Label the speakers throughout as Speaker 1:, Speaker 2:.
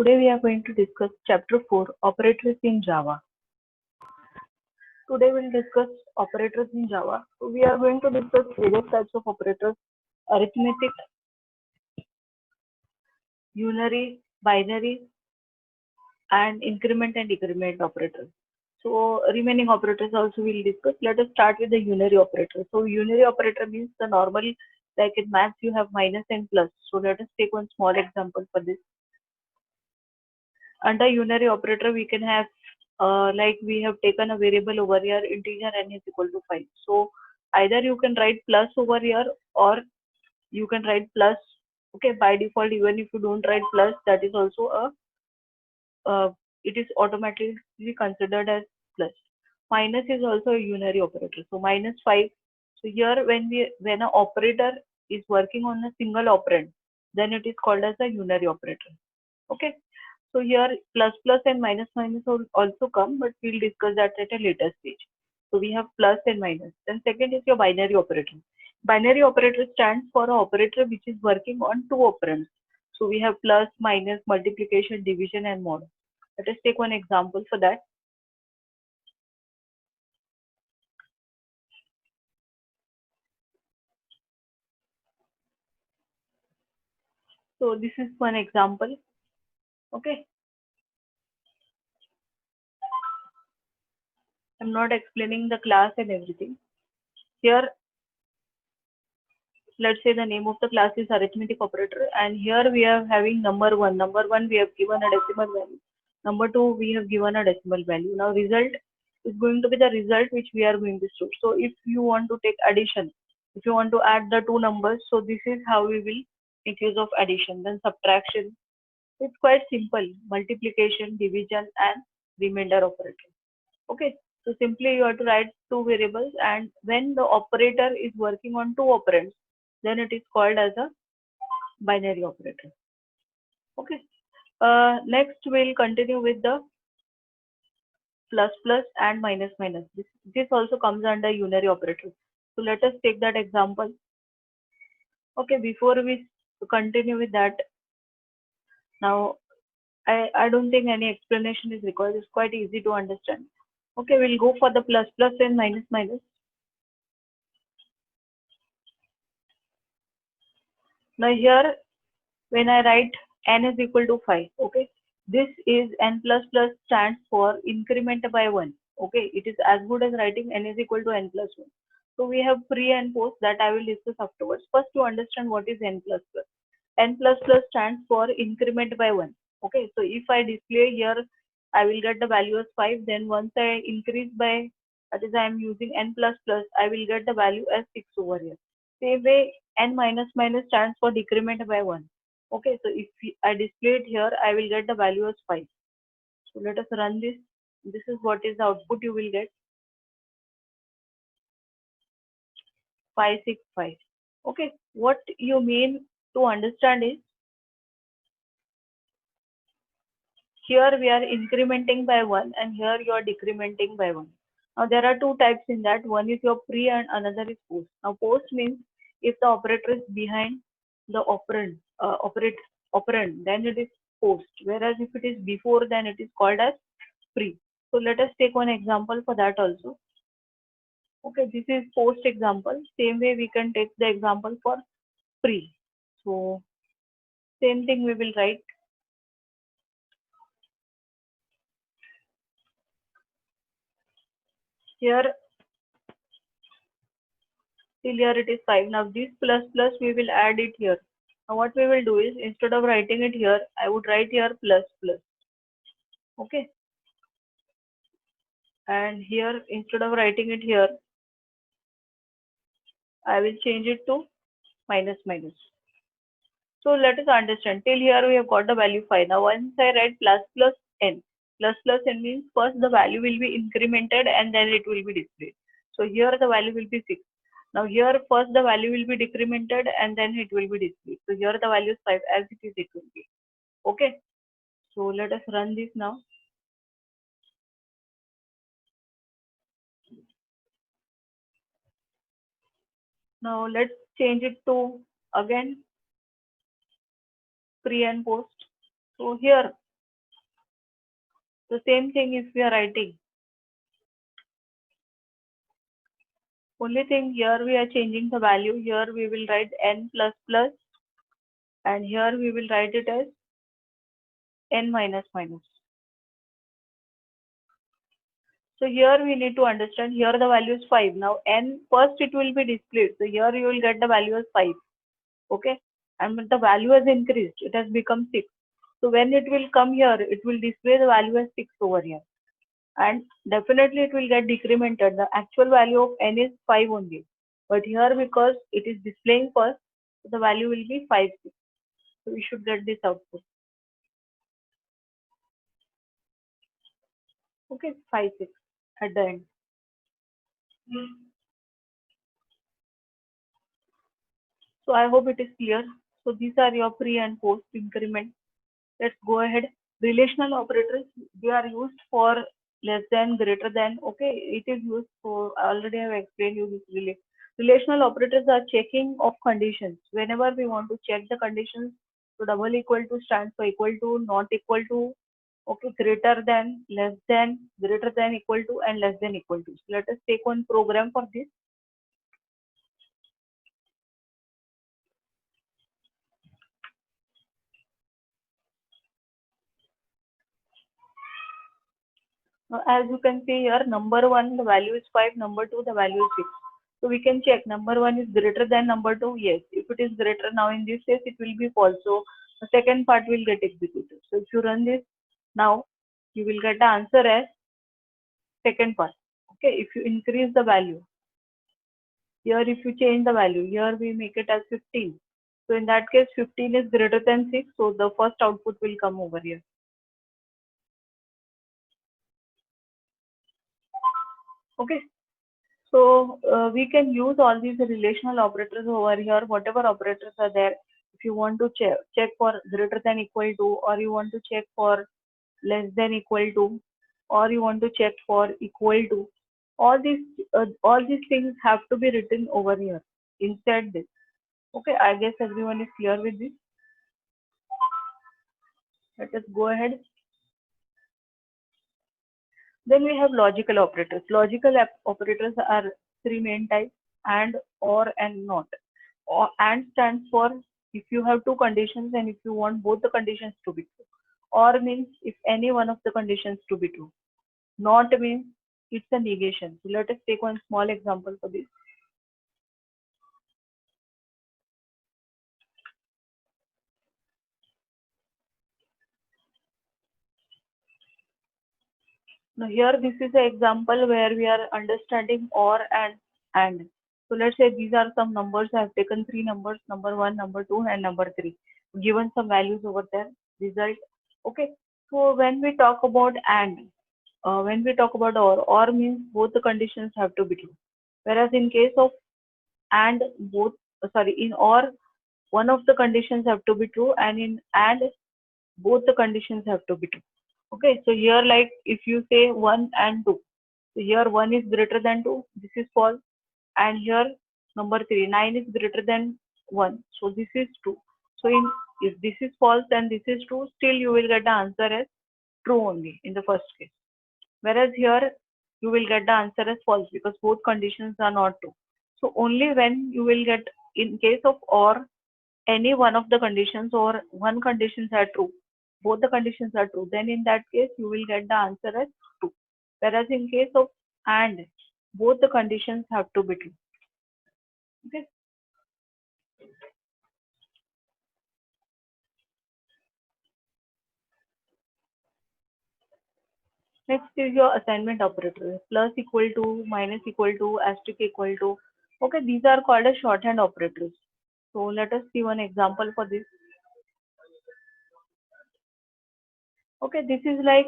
Speaker 1: Today we are going to discuss chapter 4, operators in Java. Today we'll discuss operators in Java. So we are going to discuss various types of operators: arithmetic, unary, binary, and increment and decrement operators. So remaining operators also we'll discuss. Let us start with the unary operator. So unary operator means the normal, like in maths you have minus and plus. So let us take one small example for this. Under unary operator we can have like we have taken a variable over here, integer n is equal to 5. So either you can write plus over here or you can write plus. Okay, by default even if you don't write plus, that is also a it is automatically considered as plus. Minus is also a unary operator. So minus 5. So here when an operator is working on a single operand, then it is called as a unary operator. Okay. So here plus plus and minus minus will also come, but we'll discuss that at a later stage. So we have plus and minus. Then second is your binary operator. Binary operator stands for an operator which is working on two operands. So we have plus, minus, multiplication, division, and mod. Let us take one example for that. So this is one example. Okay. I'm not explaining the class and everything. Here, let's say the name of the class is arithmetic operator, and here we are having number 1. Number 1 we have given a decimal value. Number 2 we have given a decimal value. Now result is going to be the result which we are going to store. So if you want to take addition, if you want to add the two numbers, so this is how we will make use of addition. Then subtraction, it's quite simple: multiplication, division, and remainder operator. Okay, so simply you have to write two variables, and when the operator is working on two operands, then it is called as a binary operator. Okay. Next we'll continue with the plus plus and minus minus. This also comes under unary operator. So let us take that example. Okay, before we continue with that, now I don't think any explanation is required. It's quite easy to understand. Okay, we'll go for the plus plus and minus minus. Now here, when I write n is equal to 5, okay, this is n plus plus stands for increment by 1. Okay, it is as good as writing n is equal to n plus 1. So we have pre and post that I will discuss afterwards. First, to understand what is n plus plus. N plus plus stands for increment by 1. Okay, so if I display here, I will get the value as 5. Then once I increase by, that is I am using n plus plus, I will get the value as 6 over here. Same way, n minus minus stands for decrement by 1. Okay, so if I display it here, I will get the value as 5. So let us run this. This is what is the output you will get. 565. Okay, what you mean to understand is, here we are incrementing by 1 and here you are decrementing by 1. Now there are two types in that. One is your pre and another is post. Now post means if the operator is behind the operand, then it is post. Whereas if it is before, then it is called as pre. So let us take one example for that also. Okay, this is post example. Same way we can take the example for pre. So same thing we will write. Here till here it is 5. Now this plus plus we will add it here. Now what we will do is, instead of writing it here, I would write here plus plus. Okay. And here instead of writing it here, I will change it to minus minus. So let us understand. Till here we have got the value 5. Now once I write plus plus n. Plus plus n means first the value will be incremented and then it will be displayed. So here the value will be 6. Now here first the value will be decremented and then it will be displayed. So here the value is 5 as it is, it will be. Okay. So let us run this now. Now let's change it to again pre and post. So here The same thing if we are writing. Only thing here we are changing the value. Here we will write n plus plus, and here we will write it as n minus minus. So here we need to understand, here the value is 5. Now n, first it will be displayed. So here you will get the value as 5. Okay. And when the value has increased, it has become 6. So when it will come here, it will display the value as 6 over here. And definitely it will get decremented. The actual value of n is 5 only. But here because it is displaying first, the value will be 5, 6. So we should get this output. Okay, 5, 6 at the end. So I hope it is clear. So these are your pre and post increment. Let's go ahead. Relational operators, they are used for less than, greater than. Okay, it is used for, already I have explained you this relational operators are checking of conditions. Whenever we want to check the conditions, so double equal to stands for equal to, not equal to, okay, greater than, less than, greater than, equal to, and less than equal to. So let us take one program for this. Now, as you can see here, number 1, the value is 5, number 2, the value is 6. So we can check number 1 is greater than number 2. Yes, if it is greater, now in this case, it will be false. So the second part will get executed. So if you run this now, you will get the answer as second part. Okay, if you increase the value, here if you change the value, here we make it as 15. So in that case, 15 is greater than 6. So the first output will come over here. Okay. So we can use all these relational operators over here, whatever operators are there. If you want to check for greater than equal to, or you want to check for less than equal to, or you want to check for equal to, all these things have to be written over here inside this. Okay, I guess everyone is clear with this. Let us go ahead. Then we have logical operators. Logical operators are three main types: and, or, and not. Or, and stands for if you have two conditions and if you want both the conditions to be true. Or means if any one of the conditions to be true. Not means it's a negation. So let us take one small example for this. Now here this is an example where we are understanding or and. So let's say these are some numbers. I have taken three numbers, number 1, number 2, and number 3. Given some values over there. Result. Okay. So when we talk about and, when we talk about or means both the conditions have to be true. Whereas in case of and, both, in or, one of the conditions have to be true, and in and, both the conditions have to be true. Okay, so here like if you say 1 and 2, so here 1 is greater than 2, this is false, and here number 3, 9 is greater than 1, so this is true. So in, if this is false and this is true, still you will get the answer as true only in the first case. Whereas here you will get the answer as false because both conditions are not true. So only when you will get, in case of or, any one of the conditions or one conditions are true, both the conditions are true, then in that case you will get the answer as true. Whereas in case of and, both the conditions have to be true. Okay. Next is your assignment operator. Plus equal to, minus equal to, asterisk equal to. Okay, these are called as shorthand operators. So let us see one example for this. Okay, this is like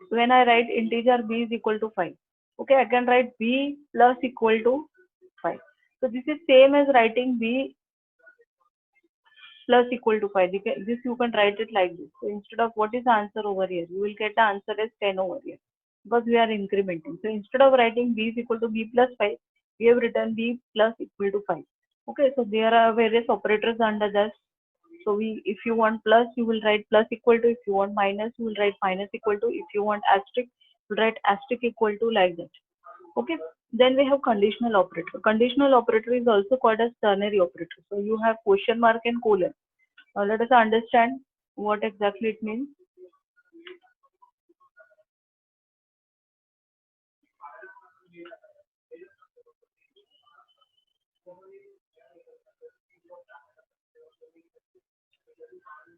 Speaker 1: when I write integer b is equal to 5. Okay, I can write b plus equal to 5. So this is same as writing b plus equal to 5. This you can write it like this. So instead of what is the answer over here, you will get the answer as 10 over here because we are incrementing. So instead of writing b is equal to b plus 5, we have written b plus equal to 5. Okay, so there are various operators under this. So if you want plus, you will write plus equal to. If you want minus, you will write minus equal to. If you want asterisk, you will write asterisk equal to, like that. Okay. Then we have conditional operator. Conditional operator is also called as ternary operator. So you have question mark and colon. Now let us understand what exactly it means.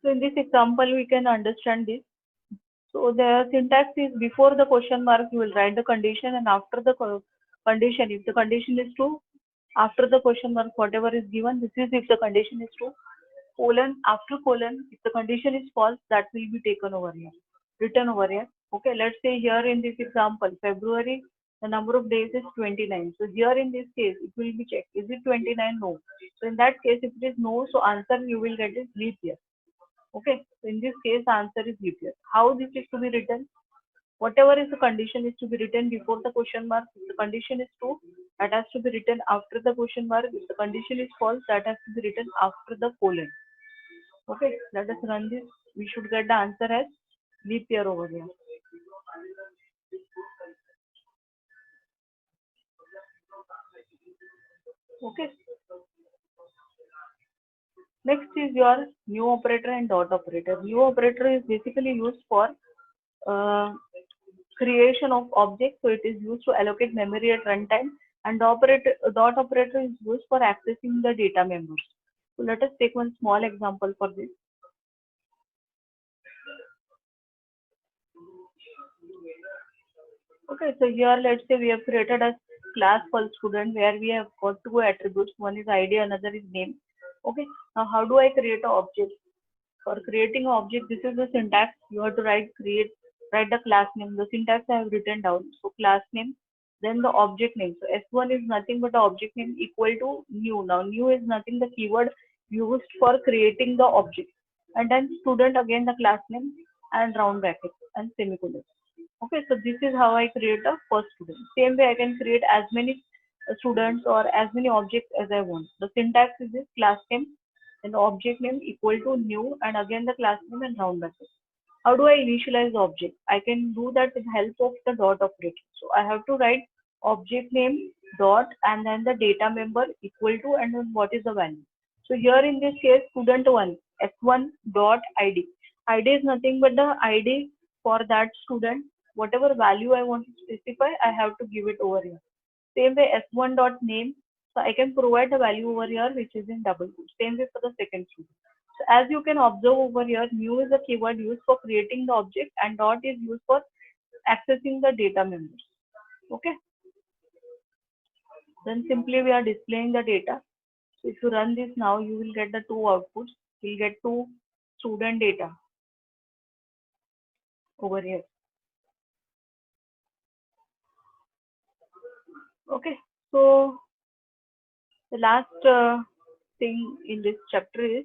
Speaker 1: So in this example, we can understand this. So the syntax is before the question mark, you will write the condition, and after the condition, if the condition is true, after the question mark, whatever is given, this is if the condition is true. Colon, after colon, if the condition is false, that will be taken over here, written over here. Okay, let's say here in this example, February, the number of days is 29. So here in this case, it will be checked. Is it 29? No. So in that case, if it is no, so answer you will get is leap year. Okay, so in this case, the answer is leap year. How this is to be written? Whatever is the condition is to be written before the question mark. If the condition is true, that has to be written after the question mark. If the condition is false, that has to be written after the colon. Okay, let us run this. We should get the answer as leap year over here. Okay. Next is your new operator and dot operator. New operator is basically used for uh, creation of objects. So it is used to allocate memory at runtime, and dot operator is used for accessing the data members. So let us take one small example for this. Okay, so here let's say we have created a class called student where we have got two attributes. One is ID, another is name. Okay, now how do I create an object? For creating an object, this is the syntax. You have to write the class name. The syntax I have written down. So class name, then the object name. So S1 is nothing but the object name equal to new. Now new is nothing the keyword used for creating the object. And then student, again the class name, and round brackets and semicolon. Okay, so this is how I create a first student. Same way I can create as many students or as many objects as I want. The syntax is this: class name, then the object name equal to new, and again the class name and round brackets. How do I initialize the object? I can do that with help of the dot operator. So I have to write object name dot and then the data member equal to, and then what is the value. So here in this case, student1 s1 dot id. Id is nothing but the id for that student. Whatever value I want to specify, I have to give it over here. Same way s1 dot name. So I can provide the value over here which is in double quotes. Same way for the second student. So as you can observe over here, new is a keyword used for creating the object and dot is used for accessing the data members. Okay. Then simply we are displaying the data. So if you run this now, you will get the two outputs. You'll get two student data over here. Okay. So the last thing in this chapter is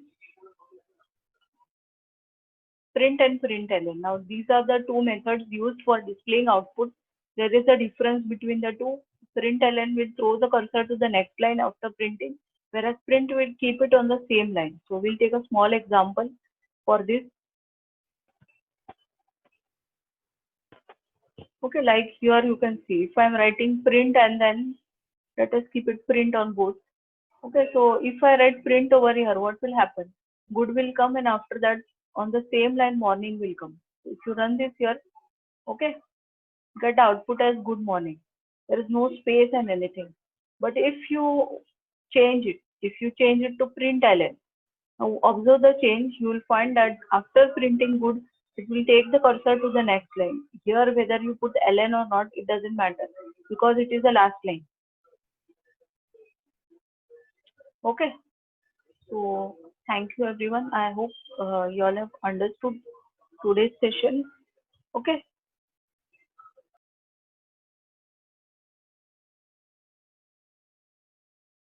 Speaker 1: print and println. Now these are the two methods used for displaying output. There is a difference between the two. Println will throw the cursor to the next line after printing, whereas print will keep it on the same line. So we'll take a small example for this. Okay, like here you can see if I'm writing print and then let us keep it print on both. Okay, so if I write print over here, what will happen? Good will come, and after that on the same line morning will come. If you run this here, okay, get output as good morning. There is no space and anything. But if you change it, if you change it to println, now observe the change, you will find that after printing good, it will take the cursor to the next line. Here, whether you put ln or not, it doesn't matter because it is the last line. Okay. So thank you everyone. I hope you all have understood today's session. Okay.